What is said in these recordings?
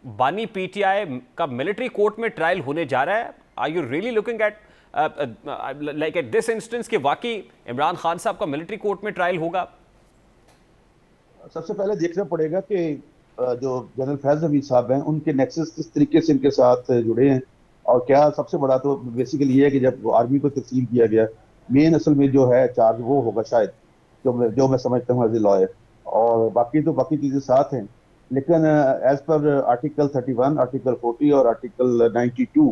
बानी पीटीआई का military court में ट्रायल होने जा रहा है, are you really looking at like at this instance कि वाकई इमरान खान साहब का मिलिट्री कोर्ट में ट्रायल होगा? सबसे पहले देखना पड़ेगा कि जो जनरल फैज हमीद साहब हैं उनके नेक्सस किस तरीके से इनके साथ जुड़े हैं, और क्या सबसे बड़ा तो बेसिकली ये है कि जब आर्मी को तस्लीम किया गया, मेन असल में जो है चार्ज वो होगा शायद, जो मैं समझता हूँ एज ए लॉयर, और बाकी चीजें साथ हैं। लेकिन एज पर आर्टिकल 31, आर्टिकल 40 और आर्टिकल 92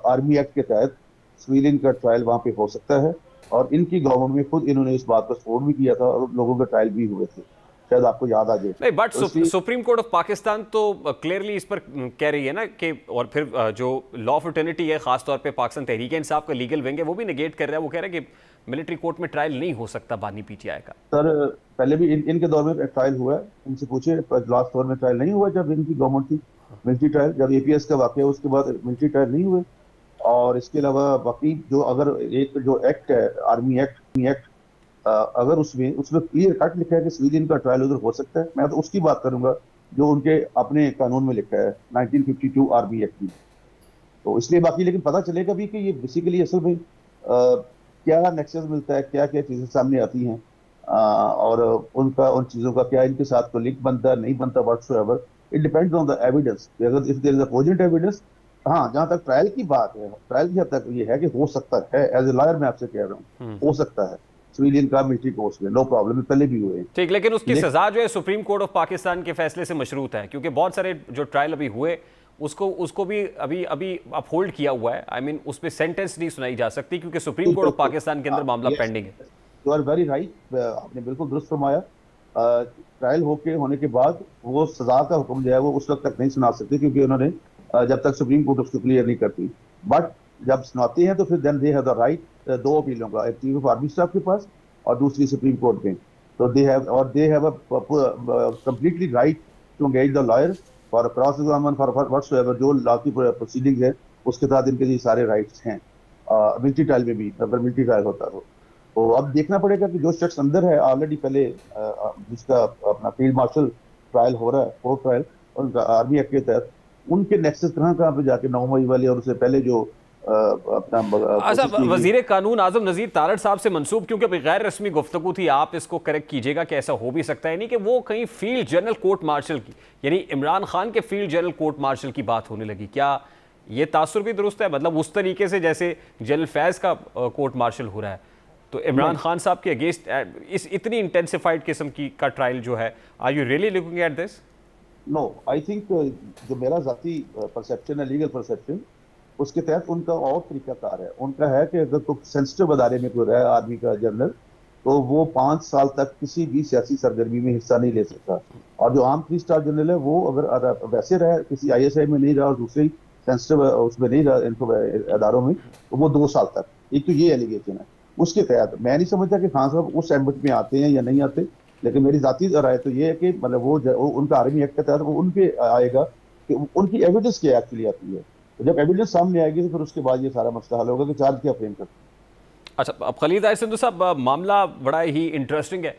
आर्मी एक्ट के तहत सिविलियन का ट्रायल वहाँ पे हो सकता है, और इनकी गवर्नमेंट में खुद इन्होंने इस बात को सपोर्ट भी किया था और लोगों के ट्रायल भी हुए थे, शायद आपको याद आ जाए। नहीं, but supreme court of Pakistan तो क्लियरली इस पर कह रही है ना कि, और फिर जो लॉ फ्रेटर्निटी है खासतौर पे पाकिस्तान तहरीक इंसाफ का लीगल विंग है वो भी नेगेट कर रहा है। वो कह रहा है कि मिलिट्री कोर्ट में ट्रायल नहीं हो सकता बानी पीटीआई का। सर पहले भी इनके दौर में ट्रायल हुआ है, इनसे पूछे, लास्ट दौर में ट्रायल नहीं हुआ जब इनकी गवर्नमेंट थी। मिलिट्री ट्रायल जब एपीएस का वाकया उसके बाद मिलिट्री ट्रायल नहीं हुए। और इसके अलावा बाकी जो अगर एक जो एक्ट है आर्मी एक्ट, अगर उसमें क्लियर कट लिखा है कि सिविलियन का ट्रायल उधर हो सकता है, मैं तो उसकी बात करूंगा जो उनके अपने कानून में लिखा है 1952 आर्मी एक्ट में। तो इसलिए बाकी लेकिन पता चलेगा भी कि ये बेसिकली असल में क्या नेक्सस मिलता है, क्या क्या चीजें सामने आती हैं, और उन चीजों का क्या इनके साथ तो लिंक बनता है नहीं बनता, whatsoever it depends on the evidence. अगर if there is a cogent evidence, हाँ, जहां तक ट्रायल की बात है, ट्रायल की हद तक ये है कि हो सकता है, एज ए लॉयर मैं आपसे कह रहा हूँ, हो सकता है सिविलियन का मिलिट्री कोर्स में, नो प्रॉब्लम, पहले भी हुए। ठीक, लेकिन उसकी सजा जो है सुप्रीम कोर्ट ऑफ पाकिस्तान के फैसले से मशरूत है, क्योंकि बहुत सारे जो ट्रायल अभी हुए उसको भी अभी अपहोल्ड किया हुआ है। आई मीन उस पर सेंटेंस नहीं सुनाई जा सकती क्योंकि सुप्रीम कोर्ट ऑफ पाकिस्तान के अंदर मामला पेंडिंग है। यू आर वेरी राइट, आपने बिल्कुल दुरुस्त फरमाया। ट्रायल होने के बाद वो सजा का हुक्म जो है वो उस वक्त तक नहीं सुना सकते, क्योंकि उन्होंने जब तक सुप्रीम कोर्ट उसको क्लियर नहीं करती। बट जब सुनाते हैं तो फिर then they have the right, दो अपीलों का, एक चीफ ऑफ आर्मी स्टाफ के पास और दूसरी सुप्रीम कोर्ट में। तो they have completely right to engage the lawyer for cross examination for whatsoever, जो लॉ की प्रोसीडिंग्स है उसके साथ इनके ये सारे राइट्स हैं। मिलिट्री ट्रायल में भी, अगर मिलिट्री ट्रायल होता तो अब देखना पड़ेगा कि जो शख्स अंदर है ऑलरेडी, पहले जिसका अपना फील्ड मार्शल ट्रायल हो रहा है, कोर्ट ट्रायल उनका आर्मी एक्ट के तहत, उनके नेक्सस कहाँ पे जाके 9 मई वाले और उससे पहले जो अपना वजीर कानून आजम नज़ीर तारड़ साहब से मंसूब, क्योंकि गैर रस्मी गुफ्तगू थी, आप इसको करेक्ट कीजिएगा कि ऐसा हो भी सकता है नहीं कि वो कहीं फील्ड जनरल कोर्ट मार्शल की, यानी इमरान खान के फील्ड जनरल कोर्ट मार्शल की बात होने लगी। क्या ये तासुर भी दुरुस्त है? मतलब उस तरीके से जैसे जनरल फैज का कोर्ट मार्शल हो रहा है, तो इमरान खान साहब के अगेंस्ट इस इतनी इंटेंसिफाइड किस्म की का ट्रायल जो है, are you really looking at this? No, I think जो मेरा जाती परसेप्शन है, लीगल परसेप्शन, उसके तहत उनका और तरीकाकार है। उनका है कि अगर कोई सेंसिटिव अदारे में कोई रहा है आर्मी का जनरल, तो वो 5 साल तक किसी भी सियासी सरगर्मी में हिस्सा नहीं ले सकता। और जो आम 3 स्टार जनरल है वो अगर वैसे रहा, किसी ISI में नहीं रहा और दूसरे सेंसिटिव उसमें नहीं रहा, इनको अदारों में, तो वो 2 साल तक। एक तो ये एलिगेशन है। उसके तहत मैं नहीं समझता कि खान साहब उस एम्बिट में आते हैं या नहीं आते, लेकिन मेरी जाती राय तो ये है कि मतलब वो उनका आर्मी एक्ट के तहत वो उनके आएगा कि उनकी एविडेंस क्या एक्चुअली आती है। तो जब एविडेंस सामने आएगी तो फिर उसके बाद ये सारा मसला हल होगा कि चार्ज क्या फ्रेम करते हैं। अच्छा, अब खलीद ताहिर सिंधू साहब, मामला बड़ा ही इंटरेस्टिंग है।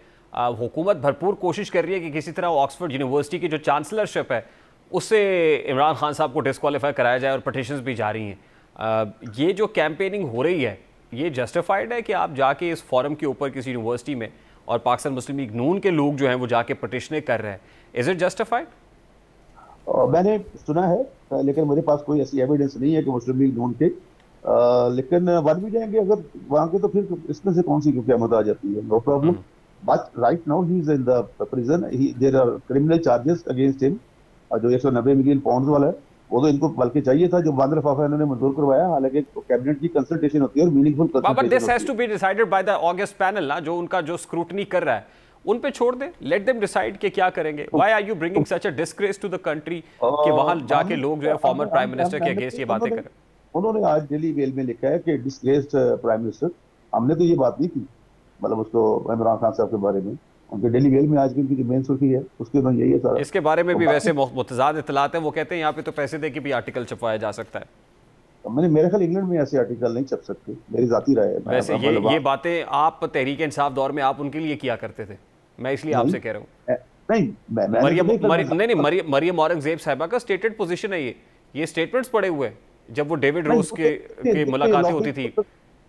हुकूमत भरपूर कोशिश कर रही है कि किसी तरह ऑक्सफोर्ड यूनिवर्सिटी की जो चांसलरशिप है उससे इमरान खान साहब को डिस्क्वालीफाई कराया जाए, और पटिशंस भी जा रही हैं। ये जो कैंपेनिंग हो रही है, ये जस्टिफाइड है कि आप जाके इस फॉरम के ऊपर किसी यूनिवर्सिटी में और पाकिस्तान मुस्लिम लीग नून के लोग जो हैं वो जाके पटिशनें कर रहे हैं, इज इट जस्टिफाइड? मैंने सुना है, लेकिन मेरे पास कोई ऐसी एविडेंस नहीं है कि मुस्लिम लीग नून के, लेकिन बन भी जाएंगे अगर वहां के, तो फिर इसमें से कौन सी क्योंकि आमद आ जाती है, no problem. But right now he is in the prison, there are criminal charges against him. जो 190 मिलियन पाउंड वाला है वो तो इनको बल्कि चाहिए था, जो बंद लिफाफा इन्होंने मंजूर करवाया, हालांकि कैबिनेट की कंसल्टेशन होती है और meaningful but this has to be decided by the august panel ना, जो उनका जो स्क्रूटनी कर रहा है, उन पे छोड़ दे, लेट देम डिसाइड कि क्या करेंगे। Why are you bringing such a disgrace to the country कि वहां जाके लोग जो है फॉर्मर प्राइम मिनिस्टर के अगेंस्ट ये बातें कर रहे हैं। उन्होंने आज डेली मेल में लिखा है कि डिस्ग्रेस्ड प्राइम मिनिस्टर, हमने तो ये बात नहीं की, मतलब उसको इमरान खान साहब के बारे में, उनके डेली मेल में आज की जो मेन सुर्खी है उसके अंदर यही है सारा। इसके बारे में भी वैसे मुतज़ाद इत्तलात है, वो कहते हैं यहाँ पे तो पैसे दे के भी आर्टिकल छपवाया जा सकता है। मेरे ख्याल इंग्लैंड में ऐसे आर्टिकल नहीं छप सकते, मेरी जाती राय है। वैसे ये बातें आप तहरीक इंसाफ दौर में आप उनके लिए किया करते थे, मैं इसलिए आपसे कह रहा हूँ। नहीं, मरियम औरंगजेब साहिबा का स्टेटेड पोजीशन है ये स्टेटमेंट्स पड़े हुए हैं जब वो डेविड रोज के मुलाकातें होती थी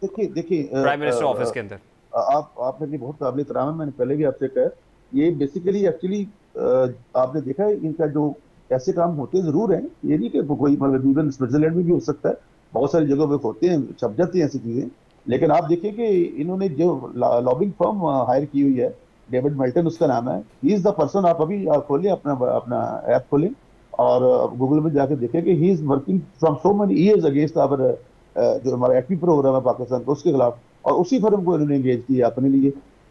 देखिए प्राइम मिनिस्टर ऑफिस के अंदर। आप मेरे लिए बहुत काबिल एहतराम है, मैंने पहले भी आपसे कहा, ये बेसिकली एक्चुअली आपने देखा है इनका जो ऐसे काम होते जरूर हैं, ये नहीं कि कोई मतलब इवन स्विट्जरलैंड में भी हो सकता है, बहुत सारी जगहों पे होते हैं, छप जाती हैं ऐसी चीजें। लेकिन आप देखिए कि इन्होंने जो लॉबिंग फर्म हायर की हुई है, डेविड मेल्टन उसका नाम है, ही इज द पर्सन। आप अभी खोलें अपना अपना ऐप खोलें और गूगल में जाके देखें कि he is working from so many years against our जो हमारा एटमी प्रोग्राम है पाकिस्तान का, उसके खिलाफ, और उसी फर्म को इन्होंने एंगेज किया अपने लिए।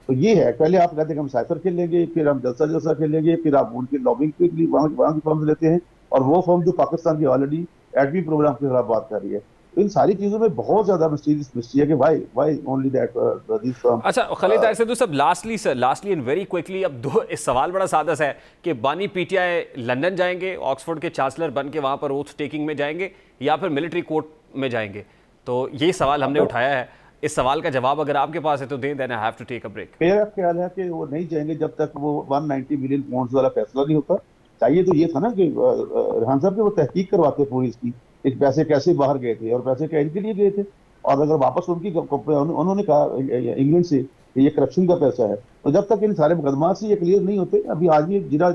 तो ये है, पहले आप कहते हैं कि हम साइफर खेलेंगे, फिर हम जलसा जलसा खेलेंगे, फिर आप उनकी लॉबिंग के लिए वहाँ की फर्म लेते हैं, और वो फर्म जो पाकिस्तान की ऑलरेडी एटमी प्रोग्राम के खिलाफ बात कर रही है। तो इन सारी चीजों में बहुत ज्यादा मिस्ट्री है कि why only that this firm. अच्छा खालिद तारिर साहब, सब लास्टली एंड वेरी क्विकली, अब दो इस सवाल बड़ा सादा सा है कि बानी पीटीआई लंदन जाएंगे, ऑक्सफोर्ड के चांसलर बन के वहां पर ओथ टेकिंग में जाएंगे, या फिर मिलिट्री कोर्ट में जाएंगे? तो ये सवाल हमने उठाया है, इस सवाल का जवाब अगर आपके पास है तो दें, then I have to take a break. मेरा ख्याल है कि वो नहीं जाएंगे जब तक वो 190 मिलियन पाउंड वाला फैसला नहीं होता। चाहिए तो ये था ना कि रेहान साहब के वो तहकीक करवाते पूरी इसकी, इस पैसे कैसे बाहर गए थे और पैसे क्या इनके लिए गए थे, और अगर वापस उनकी उन्होंने कहा इंग्लैंड से कि ये करप्शन का पैसा है, तो जब तक इन सारे मुकदमा से ये क्लियर नहीं होते, अभी आज ये जिरा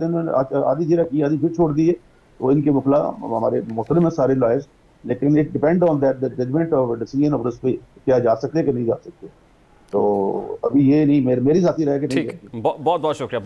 आधी जिरा की आधी फिर छोड़ दी है, तो इनके मुखला हमारे मुहतरम है सारे लॉयर्स, लेकिन it depend on that the judgment of decision of उस पर क्या जा सकते हैं कि नहीं जा सकते। तो अभी ये नहीं, मेरी जाती राय कि नहीं। ठीक, बहुत बहुत शुक्रिया।